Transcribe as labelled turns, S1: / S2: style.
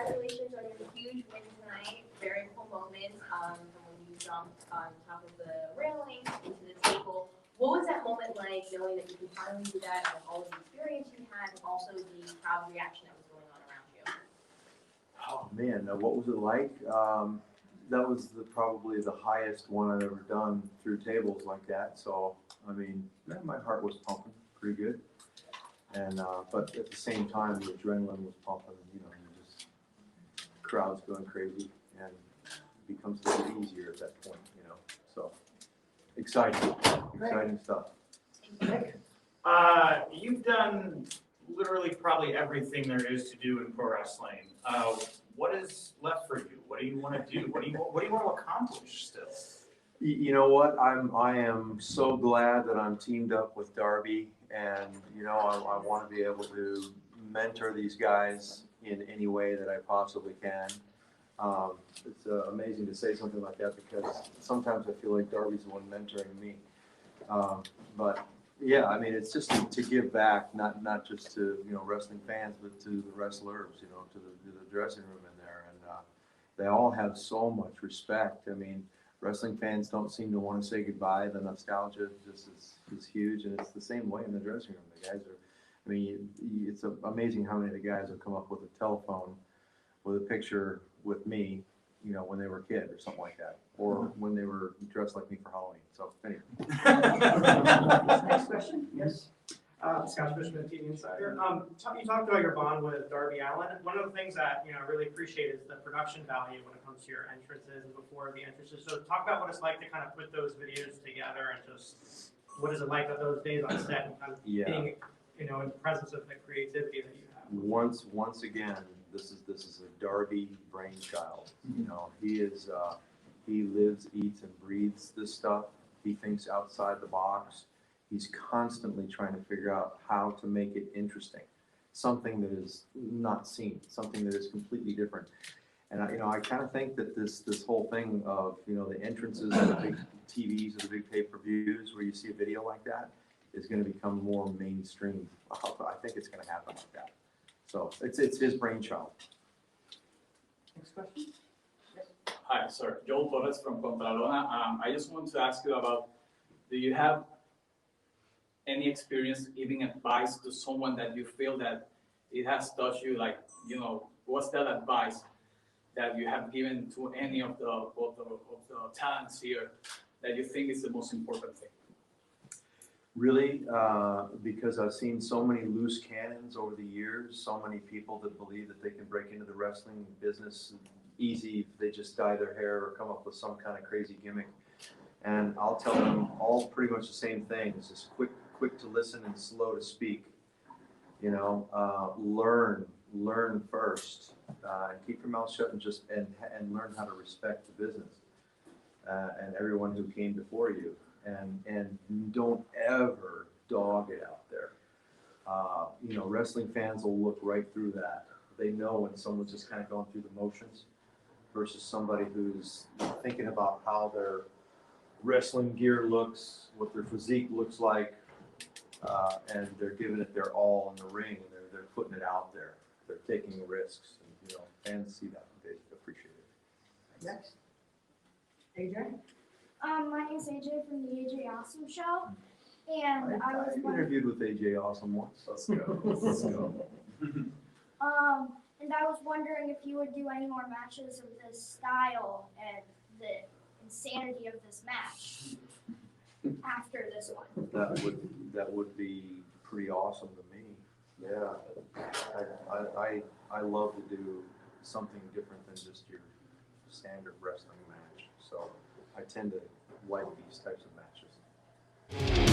S1: congratulations on your huge win tonight. Very cool moment from when you jumped on top of the railing into the table. What was that moment like, knowing that you could finally do that, and all of the experience you had, and also the crowd reaction that was going on around you?
S2: Oh man, what was it like? That was probably the highest one I've ever done through tables like that. So, I mean, my heart was pumping pretty good. And, but at the same time, the adrenaline was pumping, you just, crowd's going crazy, and it becomes a little easier at that point, so exciting stuff.
S3: You've done literally probably everything there is to do in pro wrestling. What is left for you? What do you want to do? What do you want to accomplish still?
S2: You know what? I am so glad that I'm teamed up with Darby, and I want to be able to mentor these guys in any way that I possibly can. It's amazing to say something like that, because sometimes I feel like Darby's the one mentoring me. But yeah, I mean, it's just to give back, not just to wrestling fans, but to the wrestlers, to the dressing room in there, and they all have so much respect. I mean, wrestling fans don't seem to want to say goodbye. The nostalgia just is huge, and it's the same way in the dressing room. The guys are, I mean, it's amazing how many of the guys have come up with a telephone with a picture with me, when they were a kid or something like that, or when they were dressed like me for Halloween. So anyway.
S4: Next question. Yes. Scott Fishman, TV Insider. You talked about your bond with Darby Allin. One of the things that I really appreciate is the production value when it comes to your entrances and before the entrances. So talk about what it's like to kind of put those videos together, and just what is it like of those days on set, and kind of being in the presence of the creativity that you have.
S2: Once again, this is a Darby brainchild. He lives, eats, and breathes this stuff. He thinks outside the box. He's constantly trying to figure out how to make it interesting, something that is not seen, something that is completely different. And I kind of think that this whole thing of the entrances of the big TVs or the big pay-per-views where you see a video like that is going to become more mainstream. I think it's going to happen like that. So it's his brainchild.
S4: Next question. Yes.
S5: Hi, sir. Joel Torres from Contralona. I just want to ask you about, do you have any experience giving advice to someone that you feel that it has touched you? Like, what's that advice that you have given to any of the talents here that you think is the most important thing?
S2: Really, because I've seen so many loose cannons over the years, so many people that believe that they can break into the wrestling business easy if they just dye their hair or come up with some kind of crazy gimmick. And I'll tell them all pretty much the same thing. It's just quick to listen and slow to speak. Learn first, and keep your mouth shut, and learn how to respect the business and everyone who came before you. And don't ever dog it out there. Wrestling fans will look right through that. They know when someone's just kind of going through the motions versus somebody who's thinking about how their wrestling gear looks, what their physique looks like, and they're giving it their all in the ring, and they're putting it out there. They're taking risks, and fans see that, and they appreciate it.
S4: Next. AJ.
S6: My name's AJ from the AJ Awesome Show, and I was
S2: interviewed with AJ Awesome once. Let's go. Let's go.
S6: And I was wondering if you would do any more matches of this style and the insanity of this match after this one.
S2: That would be pretty awesome to me. Yeah, I love to do something different than just your standard wrestling match. So I tend to like these types of matches.